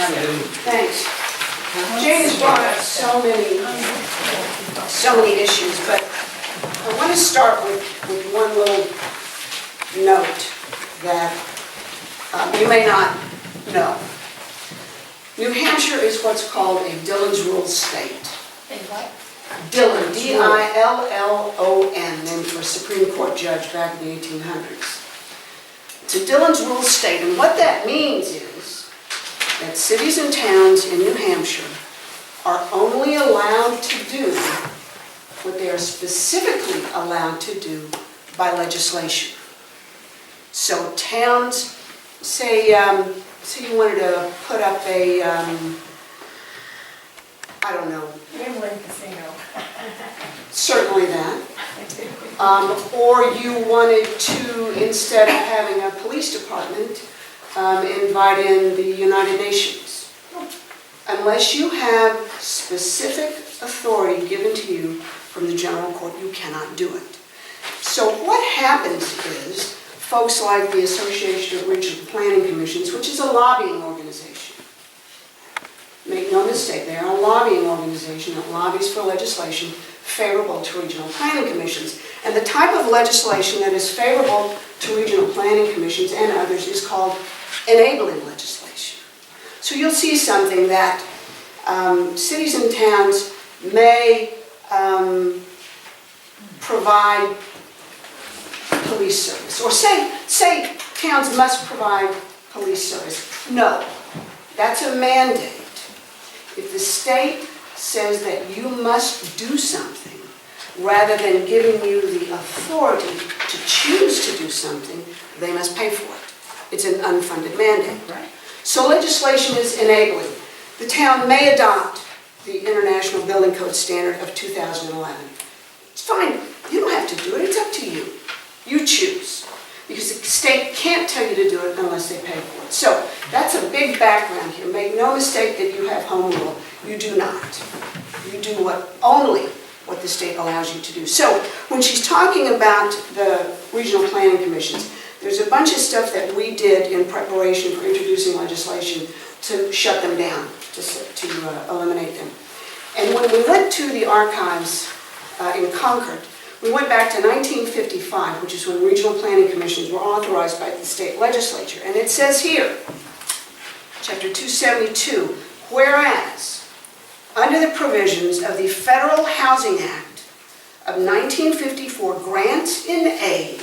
Thanks. Jane has brought up so many issues, but I want to start with one little note that you may not know. New Hampshire is what's called a Dillon's Rule state. What? Dillon, D-I-L-L-O-N, named for a Supreme Court judge back in the 1800s. It's a Dillon's Rule state, and what that means is that cities and towns in New Hampshire are only allowed to do what they are specifically allowed to do by legislation. So towns, say you wanted to put up a, I don't know. Gambling casino. Certainly that. Or you wanted to, instead of having a police department, invite in the United Nations. Unless you have specific authority given to you from the general court, you cannot do it. So what happens is, folks like the Association of Regional Planning Commissions, which is a lobbying organization, make no mistake, they are a lobbying organization that lobbies for legislation favorable to regional planning commissions. And the type of legislation that is favorable to regional planning commissions and others is called enabling legislation. So you'll see something that cities and towns may provide police service, or say towns must provide police service. No, that's a mandate. If the state says that you must do something, rather than giving you the authority to choose to do something, they must pay for it. It's an unfunded mandate. Right. So legislation is enabling. The town may adopt the International Building Code Standard of 2011. It's fine. You don't have to do it. It's up to you. You choose. Because the state can't tell you to do it unless they pay for it. So that's a big background here. Make no mistake that you have home rule. You do not. You do only what the state allows you to do. So when she's talking about the regional planning commissions, there's a bunch of stuff that we did in preparation for introducing legislation to shut them down, to eliminate them. And when we went to the archives in Concord, we went back to 1955, which is when regional planning commissions were authorized by the state legislature. And it says here, Chapter 272, whereas, under the provisions of the Federal Housing Act of 1954, grants in aid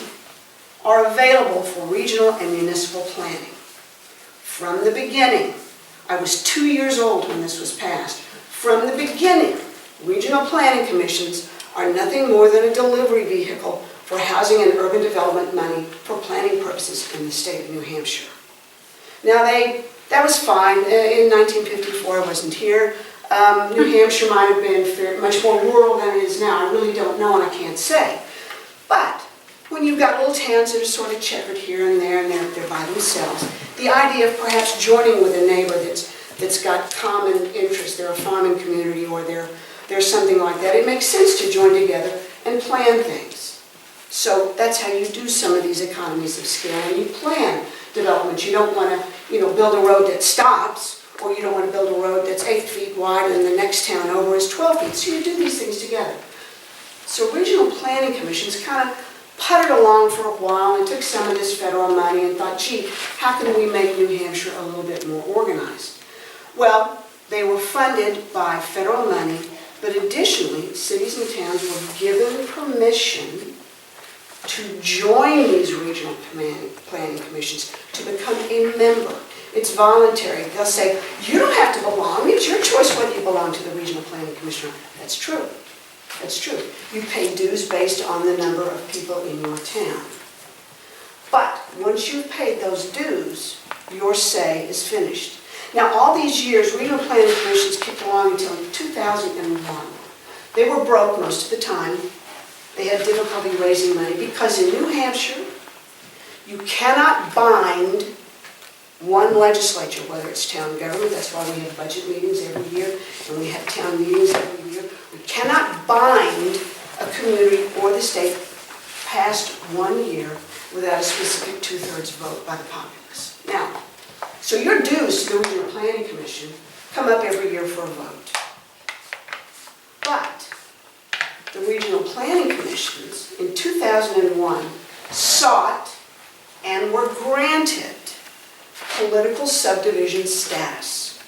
are available for regional and municipal planning. From the beginning, I was 2 years old when this was passed. From the beginning, regional planning commissions are nothing more than a delivery vehicle for housing and urban development money for planning purposes in the state of New Hampshire. Now that was fine. In 1954, I wasn't here. New Hampshire might have been much more rural than it is now. I really don't know and I can't say. But when you've got little towns that are sort of checkered here and there and they're by themselves, the idea of perhaps joining with a neighbor that's got common interests, they're a farming community or there's something like that, it makes sense to join together and plan things. So that's how you do some of these economies of scale. And you plan development. You don't want to, build a road that stops, or you don't want to build a road that's 8 feet wide and the next town over is 12 feet. So you do these things together. So regional planning commissions kind of puttered along for a while and took some of this federal money and thought, gee, how can we make New Hampshire a little bit more organized? Well, they were funded by federal money, but additionally, cities and towns were given permission to join these regional planning commissions, to become a member. It's voluntary. They'll say, you don't have to belong. It's your choice whether you belong to the regional planning commission. That's true. That's true. You pay dues based on the number of people in your town. But once you've paid those dues, your say is finished. Now, all these years, regional planning commissions kicked along until 2001. They were broke most of the time. They had difficulty raising money because in New Hampshire, you cannot bind one legislature, whether it's town government, that's why we have budget meetings every year, and we have town meetings every year. We cannot bind a community or the state past 1 year without a specific 2/3 vote by the populace. Now, So your dues to the Regional Planning Commission come up every year for a vote. But the Regional Planning Commissions in 2001 sought and were granted political subdivision status.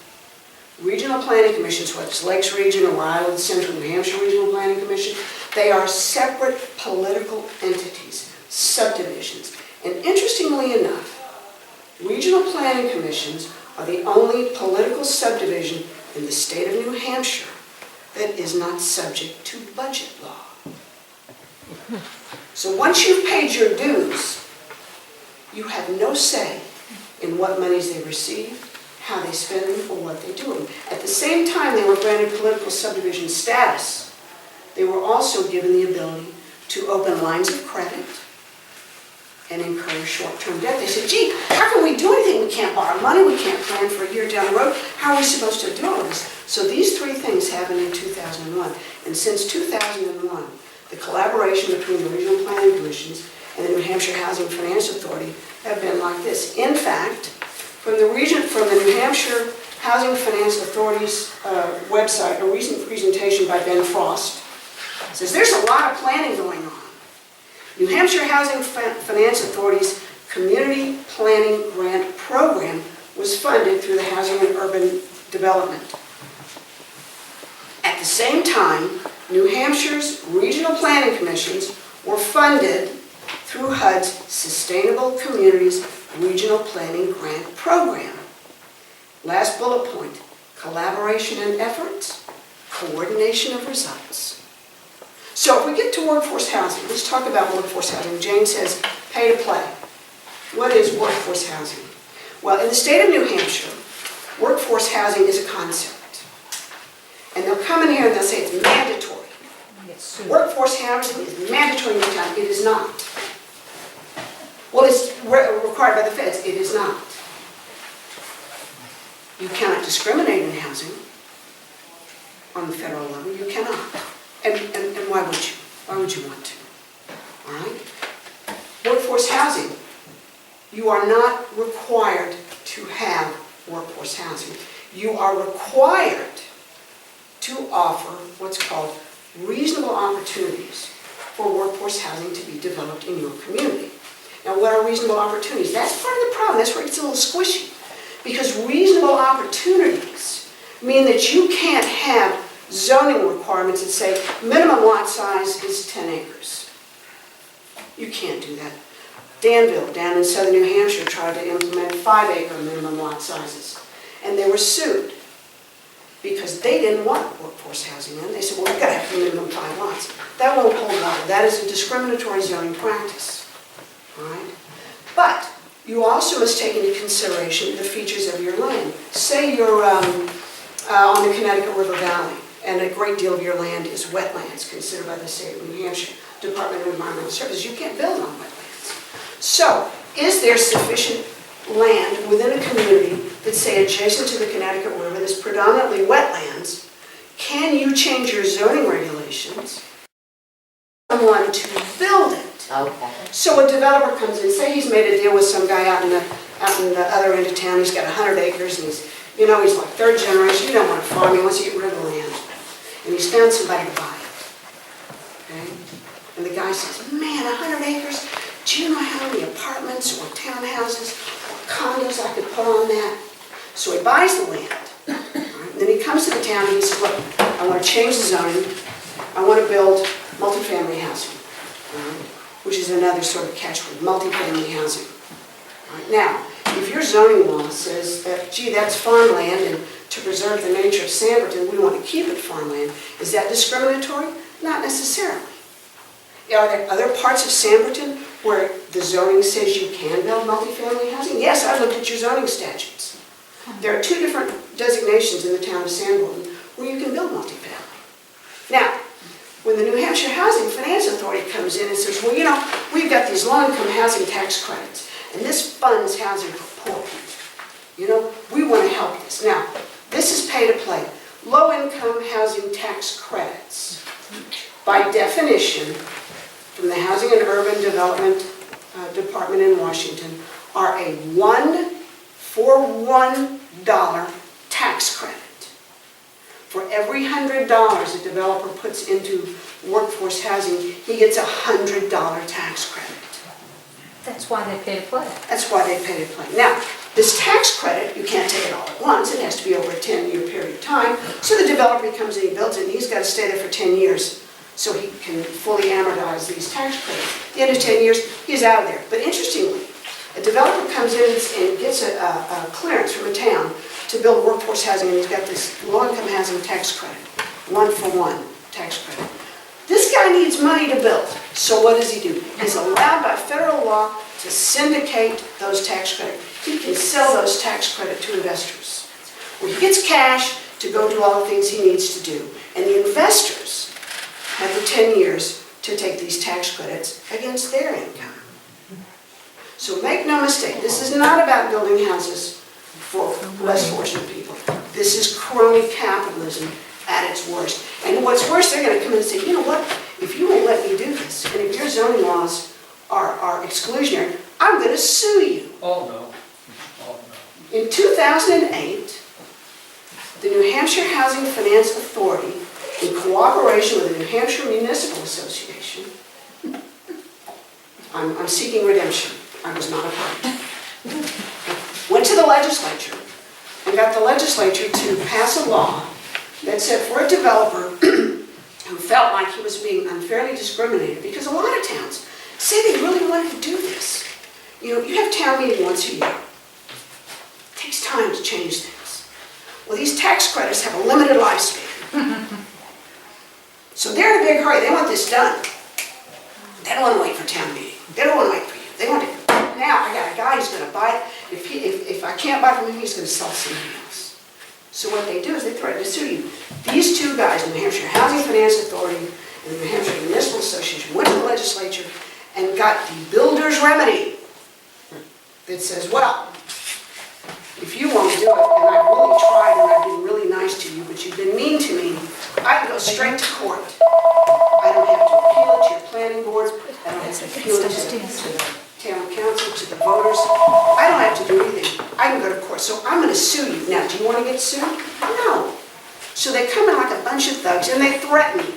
Regional Planning Commissions, whether it's Lakes Region or Iowa Central New Hampshire Regional Planning Commission, they are separate political entities, subdivisions. And interestingly enough, Regional Planning Commissions are the only political subdivision in the state of New Hampshire that is not subject to budget law. So once you've paid your dues, you have no say in what monies they receive, how they spend them, or what they do with them. At the same time they were granted political subdivision status, they were also given the ability to open lines of credit and encourage short-term debt. They said, gee, how can we do anything? We can't borrow money, we can't plan for a year down the road. How are we supposed to do all this? So these three things happened in 2001. And since 2001, the collaboration between the Regional Planning Commissions and the New Hampshire Housing Finance Authority have been like this. In fact, from the New Hampshire Housing Finance Authority's website, a recent presentation by Ben Frost says there's a lot of planning going on. New Hampshire Housing Finance Authority's Community Planning Grant Program was funded through the Housing and Urban Development. At the same time, New Hampshire's regional planning commissions were funded through HUD's Sustainable Communities Regional Planning Grant Program. Last bullet point, collaboration and efforts, coordination of results. So if we get to workforce housing, let's talk about workforce housing. Jane says, pay to play. What is workforce housing? Well, in the state of New Hampshire, workforce housing is a concept. And they'll come in here and they'll say it's mandatory. Workforce housing is mandatory in your town. It is not. Well, it's required by the feds. It is not. You cannot discriminate in housing on the federal level. You cannot. And why would you? Why would you want to? All right? Workforce housing. You are not required to have workforce housing. You are required to offer what's called reasonable opportunities for workforce housing to be developed in your community. Now, what are reasonable opportunities? That's part of the problem. That's where it gets a little squishy. Because reasonable opportunities mean that you can't have zoning requirements that say minimum lot size is 10 acres. You can't do that. Danville, down in southern New Hampshire, tried to implement 5-acre minimum lot sizes. And they were sued because they didn't want workforce housing in. They said, well, we've got to have minimum 5 lots. That won't hold water. That is a discriminatory zoning practice. All right? But you also must take into consideration the features of your land. Say you're on the Connecticut River Valley, and a great deal of your land is wetlands, considered by the state of New Hampshire Department of Environmental Services. You can't build on wetlands. So, is there sufficient land within a community that's, say, adjacent to the Connecticut River, that's predominantly wetlands? Can you change your zoning regulations for someone to build it? Okay. So a developer comes in, say he's made a deal with some guy out in the other end of town, he's got 100 acres, and he's like third generation, you don't want to farm, he wants to get rid of the land. And he's found somebody to buy it. Okay? And the guy says, man, 100 acres, do you know how many apartments or townhouses or condos I could put on that? So he buys the land. Right? And then he comes to the town and he says, look, I want to change the zoning, I want to build multifamily housing. Right? Which is another sort of catchword, multifamily housing. Right. Now, if your zoning law says that, gee, that's farmland, and to preserve the nature of Sanbornton, we want to keep it farmland, is that discriminatory? Not necessarily. Are there other parts of Sanbornton where the zoning says you can build multifamily housing? Yes, I looked at your zoning statutes. There are 2 different designations in the town of Sanbornton where you can build multifamily. Now, when the New Hampshire Housing Finance Authority comes in and says, well, you know, we've got these low-income housing tax credits, and this funds housing for poor people. You know, we want to help this. Now, this is pay to play. Low-income housing tax credits, by definition, from the Housing and Urban Development Department in Washington, are a 1/4 for $1 tax credit. For every $100 a developer puts into workforce housing, he gets a $100 tax credit. That's why they pay to play. That's why they pay to play. Now, this tax credit, you can't take it all at once. It has to be over a 10-year period of time. So the developer comes in, he builds it, and he's got to stay there for 10 years so he can fully amortize these tax credits. At the end of 10 years, he's out of there. But interestingly, a developer comes in and gets a clearance from a town to build workforce housing, and he's got this low-income housing tax credit, 1-for-1 tax credit. This guy needs money to build, so what does he do? He's allowed by federal law to syndicate those tax credits. He can sell those tax credit to investors, where he gets cash to go do all the things he needs to do. And the investors have the 10 years to take these tax credits against their income. So make no mistake, this is not about building houses for less fortunate people. This is crony capitalism at its worst. And what's worse, they're going to come in and say, you know what, if you won't let me do this, and if your zoning laws are exclusionary, I'm going to sue you. Oh, no. Oh, no. In 2008, the New Hampshire Housing Finance Authority, in cooperation with the New Hampshire Municipal Association, I'm seeking redemption. I was not a party. Went to the legislature and got the legislature to pass a law that said for a developer who felt like he was being unfairly discriminated, because a lot of towns say they really wanted to do this. You know, you have town meeting once a year. It takes time to change things. Well, these tax credits have a limited lifespan. So they're in a big hurry. They want this done. They don't want to wait for town meeting. They don't want to wait for you. They want it now. I got a guy who's going to buy it. If I can't buy from him, he's going to sell somebody else. So what they do is they threaten to sue you. These two guys, the New Hampshire Housing Finance Authority and the New Hampshire Municipal Association, went to the legislature and got the builder's remedy that says, well, if you won't do it, and I've really tried and I've been really nice to you, but you've been mean to me, I can go straight to court. I don't have to appeal it to your planning board. I don't have to appeal it to the town council, to the voters. I don't have to do anything. I can go to court. So I'm going to sue you. Now, do you want to get sued? No. So they come in like a bunch of thugs and they threaten you.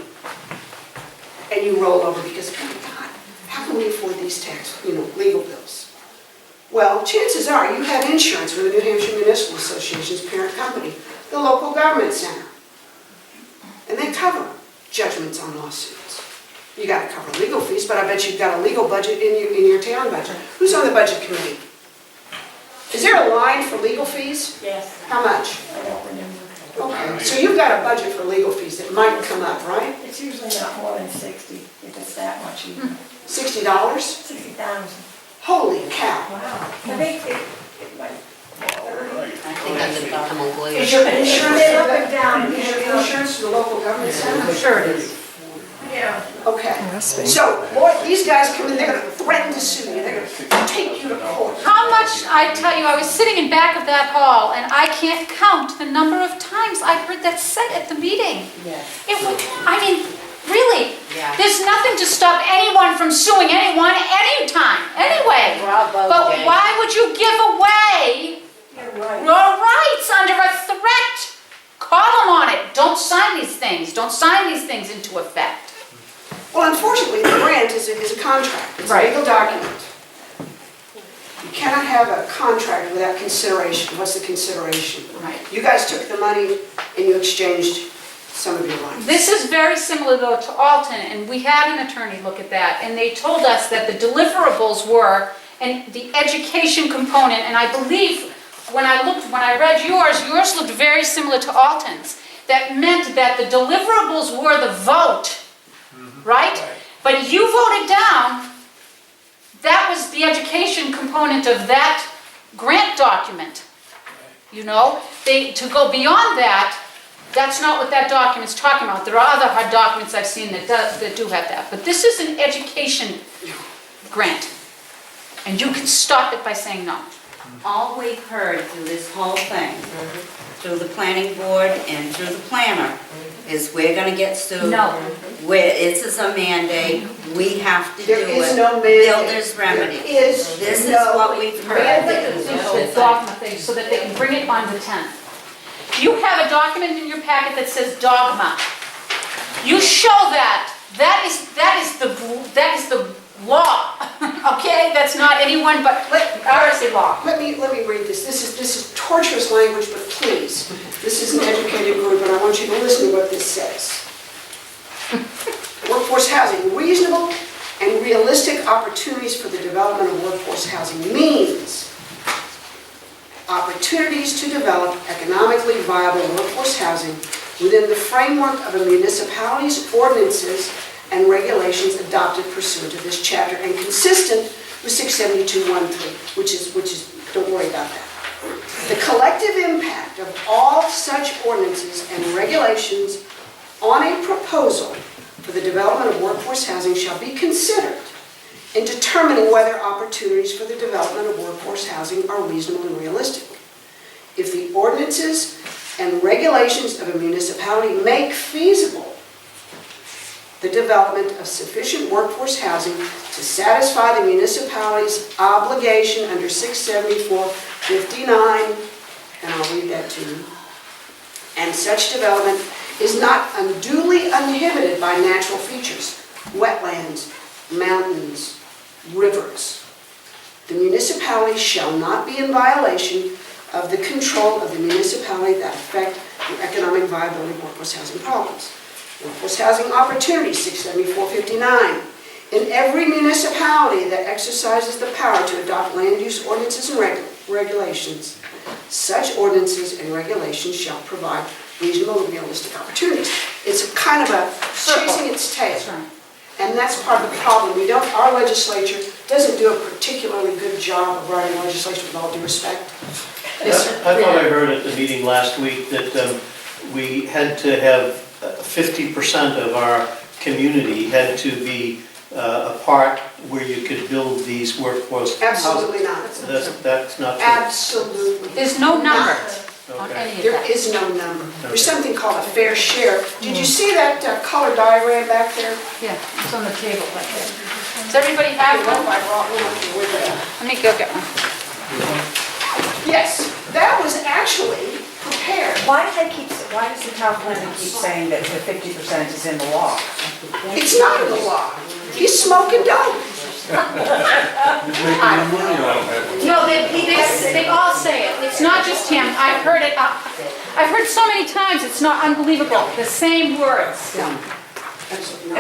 And you roll over because, oh my God, how can we afford these legal bills? Well, chances are you have insurance with the New Hampshire Municipal Association's parent company, the local government center. And they cover judgments on lawsuits. You got to cover legal fees, but I bet you've got a legal budget in your town budget. Who's on the budget committee? Is there a line for legal fees? Yes. How much? I don't remember. Okay, so you've got a budget for legal fees that might come up, right? It's usually not more than 60, if it's that much even. $60? 60,000. Holy cow. Wow. I think it might. I think I'm gonna become a lawyer. Is your insurance, They up and down. is your insurance to the local government center? Sure it is. Yeah. Okay, so, boy, these guys come in, they're gonna threaten to sue you, they're gonna take you to court. How much, I tell you, I was sitting in back of that hall, and I can't count the number of times I heard that said at the meeting. Yes. It was, I mean, really, Yeah. there's nothing to stop anyone from suing anyone anytime, anyway. Bravo, But Jane. why would you give away You're right. your rights under a threat? Call them on it. Don't sign these things. Don't sign these things into effect. Well, unfortunately, the grant is a contract, it's a Right. legal document. You cannot have a contract without consideration. What's the consideration? Right. You guys took the money and you exchanged some of your rights. This is very similar though to Alton, and we had an attorney look at that, and they told us that the deliverables were, and the education component, and I believe when I read yours looked very similar to Alton's. That meant that the deliverables were the vote, right? But you voted down, that was the education component of that grant document. You know, to go beyond that, that's not what that document's talking about. There are other hard documents I've seen that do have that. But this is an education grant. And you can stop it by saying no. All we've heard through this whole thing, through the planning board and through the planner, is we're gonna get sued. No. where this is a mandate, we have to do There is it. no mandate. Builder's remedy. There is This is no what we've heard. mandate. It's a dogma thing, so that they can bring it on the 10th. You have a document in your packet that says dogma. You show that. That is the law, okay? That's not anyone but RSA law. Let me read this. This is torturous language, but please, this is an educated group, and I want you to listen to what this says. Workforce housing, reasonable and realistic opportunities for the development of workforce housing means opportunities to develop economically viable workforce housing within the framework of a municipality's ordinances and regulations adopted pursuant to this chapter and consistent with 67213, which is, don't worry about that. The collective impact of all such ordinances and regulations on a proposal for the development of workforce housing shall be considered in determining whether opportunities for the development of workforce housing are reasonable and realistic. If the ordinances and regulations of a municipality make feasible the development of sufficient workforce housing to satisfy the municipality's obligation under 674-59, and I'll read that to you, and such development is not unduly inhibited by natural features, wetlands, mountains, rivers. The municipality shall not be in violation of the control of the municipality that affect the economic viability of workforce housing problems. Workforce housing opportunities, 674-59. In every municipality that exercises the power to adopt land use ordinances and regulations, such ordinances and regulations shall provide reasonable and realistic opportunities. It's a kind of a chasing its tail. That's right. And that's part of the problem. Our legislature doesn't do a particularly good job of writing legislation, with all due respect. Yes, sir. I thought I heard at the meeting last week that we had to have 50% of our community had to be a part where you could build these workforce houses. Absolutely not. That's not true. Absolutely. There's no number on Okay. any of There that. is no number. There's something called a fair share. Did you see that color diagram back there? Yeah, it's on the table right there. Does everybody have one? I brought one with me. Let me go get one. Yes, that was actually prepared. Why does the town planner keep saying that the 50% is in the law? It's not in the law. He's smoking dope. No, they all say it. It's not just him. I've heard it. I've heard so many times. It's not unbelievable. The same words. I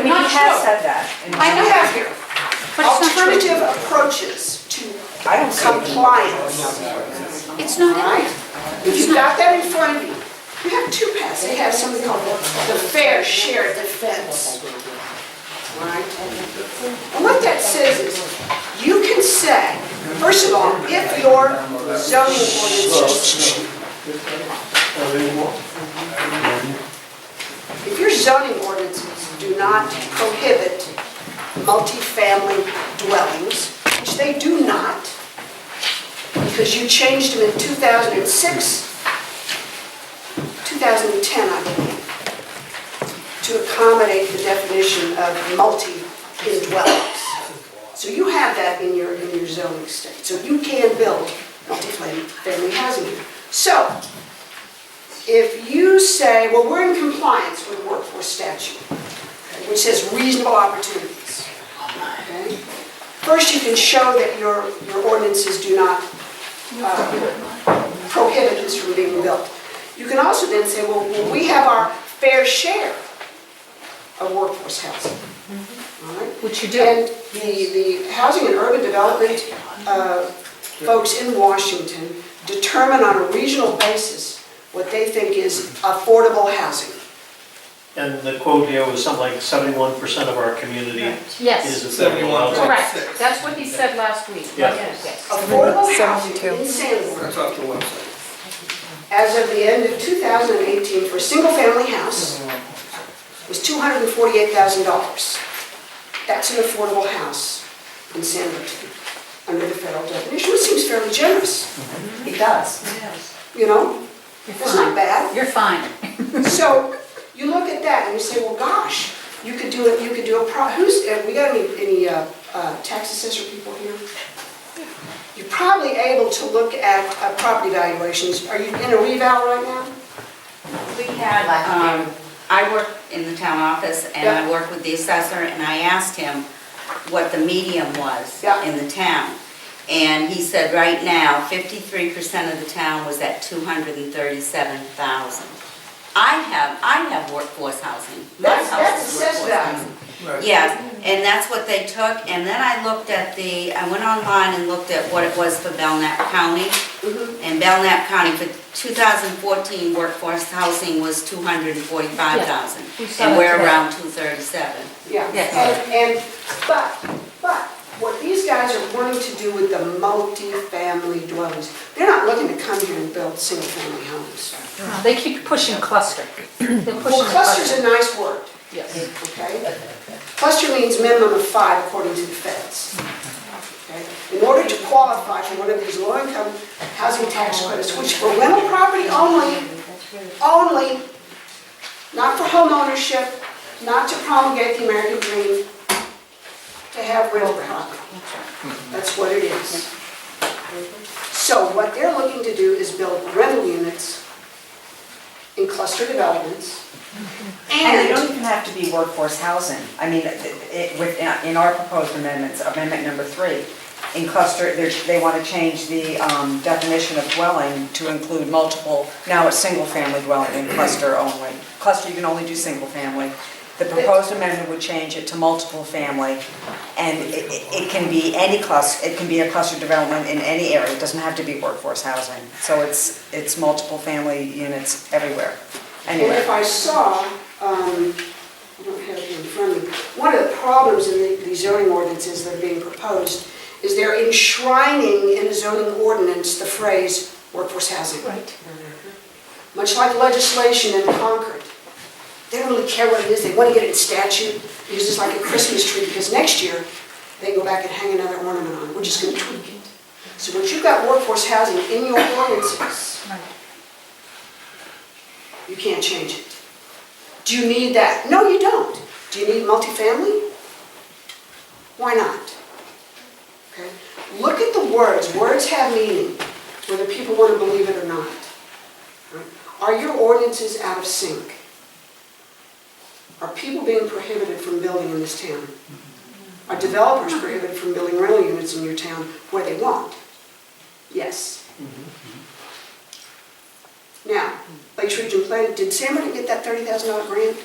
mean, Not he has true. said that. in his- I know. We have here But it's not alternative approaches to I don't see it. compliance. It's not in Right? it. If you've got that in front of you, you have two paths. They have something called the fair share defense. Right? And what that says is, you can say, first of all, if your zoning ordinances, if your zoning ordinances do not prohibit multifamily dwellings, which they do not, because you changed them in 2006, 2010, I believe, to accommodate the definition of multi-dwellings. So you have that in your zoning state. So you can build multifamily housing here. So if you say, well, we're in compliance with the workforce statute, okay, which says reasonable opportunities. Okay? First, you can show that your ordinances do not prohibit this from being built. You can also then say, well, we have our fair share of workforce housing. All right? Which you do. And the Housing and Urban Development folks in Washington determine on a regional basis what they think is affordable housing. And the quote here was something like 71% of our community Yes. is affordable housing. Correct. That's what he said last week. Yeah. Yes. Affordable housing in Sanbornton, That's off the website. as of the end of 2018, for a single-family house, was $248,000. That's an affordable house in Sanbornton, under the federal definition, which seems fairly generous, It does. you know? You're That's not fine. bad. You're fine. So you look at that and you say, well, gosh, You could do it, we got any tax assessor people here? You're probably able to look at property valuations. Are you in a reval right now? We had, I work in the town office and I Yeah. work with the assessor and I asked him what the median was Yeah. in the town. And he said right now, 53% of the town was at 237,000. I have workforce housing. My That's house is assessed workforce value. housing. Yes, and that's what they took, and then I went online and looked at what it was for Belknap County. Mhm. And Belknap County for 2014 workforce housing was 245,000. we saw And that we're today. around 237. Yeah. Yes. But what these guys are wanting to do with the multi-family dwellings, they're not looking to come here and build single-family homes. No, they keep pushing cluster. They're Well, pushing cluster's a nice word, Yes. okay? Cluster means minimum of 5 according to the feds. Okay? In order to qualify for one of these low-income housing tax credits, which for rental property only, not for home ownership, not to promulgate the American dream, to have rental property. That's what it is. So what they're looking to do is build rental units in cluster developments. And they don't even have to be workforce housing. I mean, in our proposed amendments, amendment number 3, in cluster, they want to change the definition of dwelling to include multiple, now it's single-family dwelling in cluster only. Cluster, you can only do single-family. The proposed amendment would change it to multiple family, and it can be any cluster, it can be a cluster development in any area, it doesn't have to be workforce housing. So it's multiple family units everywhere, And anywhere. if I saw, I don't have it here in front of me, one of the problems in the zoning ordinances that are being proposed is they're enshrining in a zoning ordinance the phrase workforce housing. Right. Much like legislation in Concord. They don't really care what it is, they want to get it in statute, because it's like a Christmas tree, because next year, they go back and hang another ornament on it, we're just going to tweak it. So once you've got workforce housing in your ordinances, Right. you can't change it. Do you need that? No, you don't. Do you need multifamily? Why not? Okay. Look at the words. Words have meaning, whether people want to believe it or not. Right? Are your ordinances out of sync? Are people being prohibited from building in this town? Are developers prohibited from building rental units in your town where they want? Yes. Now, Lakes Region Planning, did Sanbornton get that $30,000 grant?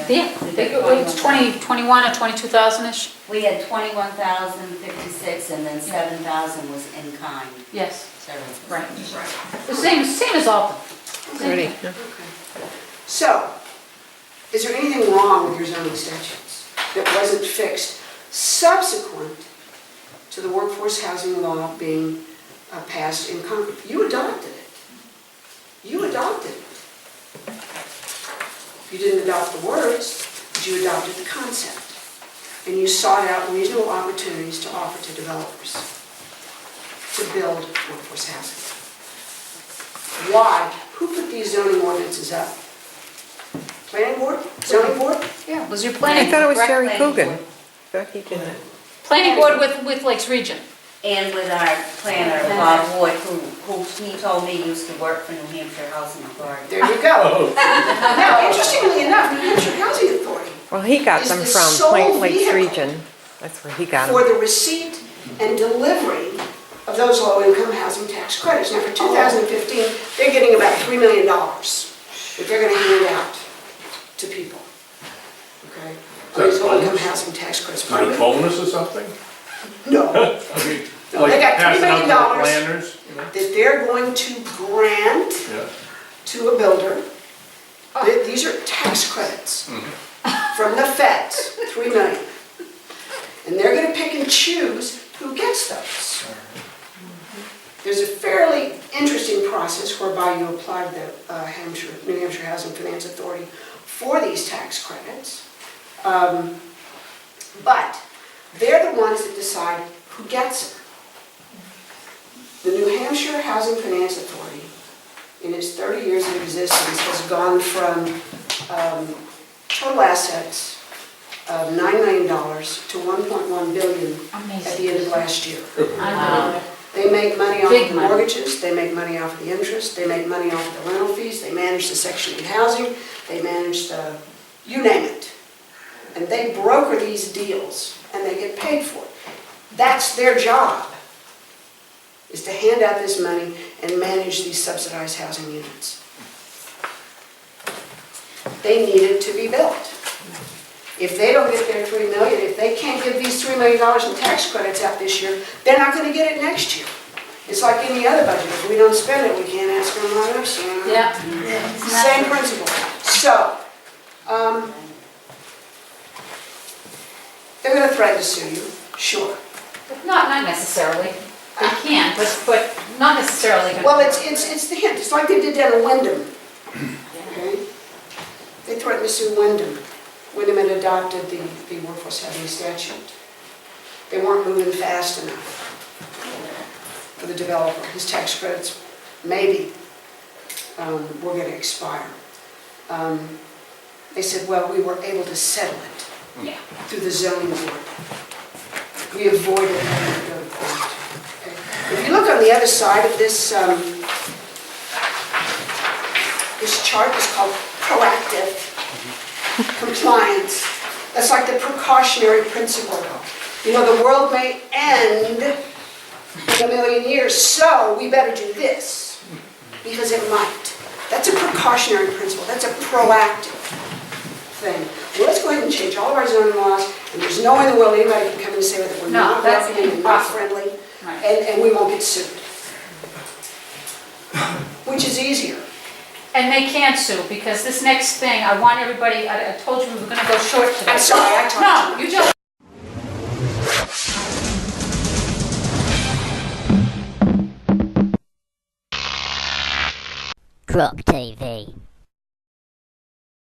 Yeah, it's 21 or 22,000-ish? We had 21,056 and then 7,000 was in kind. Yes, Services. right. The same as Alton. Okay. So, is there anything wrong with your zoning statutes that wasn't fixed subsequent to the workforce housing law being passed in Congress? You adopted it. You adopted it. You didn't adopt the words, but you adopted the concept. And you sought out reasonable opportunities to offer to developers to build workforce housing. Why? Who put these zoning ordinances up? Planning board? Zoning board? Yeah, was your I planning, thought it was correct? Jerry Planning Coogan. board. Becky did it. Planning board with Lakes Region. And with our planner, Bob Wood, who he told me used to work for New Hampshire Housing Authority. There you go. Now, interestingly enough, New Hampshire Housing Authority, Well, he got Is them the from sole Point Lakes vehicle Region. That's where he got for them. the receipt and delivery of those low-income housing tax credits. Now, for 2015, they're getting about $3 million that they're going to hand out to people. Okay? These low-income housing tax credits. Is it Pardon a me? bonus or something? No. I mean, No, like they got $3 passing out million. to the planners, you know? That they're going to grant Yeah. to a builder. These are tax credits from the feds, $3 million. And they're going to pick and choose who gets those. There's a fairly interesting process whereby you apply to the New Hampshire Housing Finance Authority for these tax credits. But they're the ones that decide who gets it. The New Hampshire Housing Finance Authority, in its 30 years of existence, has gone from total assets of $9 million to $1.1 billion at the end of last year. Unbelievable. They make money off Big of the money. mortgages, they make money off of the interest, they make money off of the rental fees, they manage the Section 8 housing, they manage the, you name it. And they broker these deals, and they get paid for it. That's their job, is to hand out this money and manage these subsidized housing units. They need it to be built. If they don't get their $3 million, if they can't give these $3 million in tax credits out this year, they're not going to get it next year. It's like any other budget. If we don't spend it, we can't ask them how much. Yeah. Same principle. So, they're going to threaten to sue you, sure. Not necessarily. They can, but not necessarily. gonna- Well, it's the hint. It's like they did down in Wyndham. Okay? They threatened to sue Wyndham. Wyndham had adopted the workforce housing statute. They weren't moving fast enough for the developer. His tax credits maybe were going to expire. They said, well, we were able to settle it Yeah. through the zoning board. We avoided having to go to court. Okay? If you look on the other side of this, this chart is called proactive compliance. That's like the precautionary principle. You know, the world may end in a million years, so we better do this, because it might. That's a precautionary principle. That's a proactive thing. Well, let's go ahead and change all of our zoning laws, and there's no way in the world anybody can come and say that we're No, not that's welcoming and not impossible. friendly, Right. and we won't get sued. Which is easier. And they can't sue, because this next thing, I want everybody, I told you we were gonna go short today. I'm sorry, I talked No, you just. Crop TV.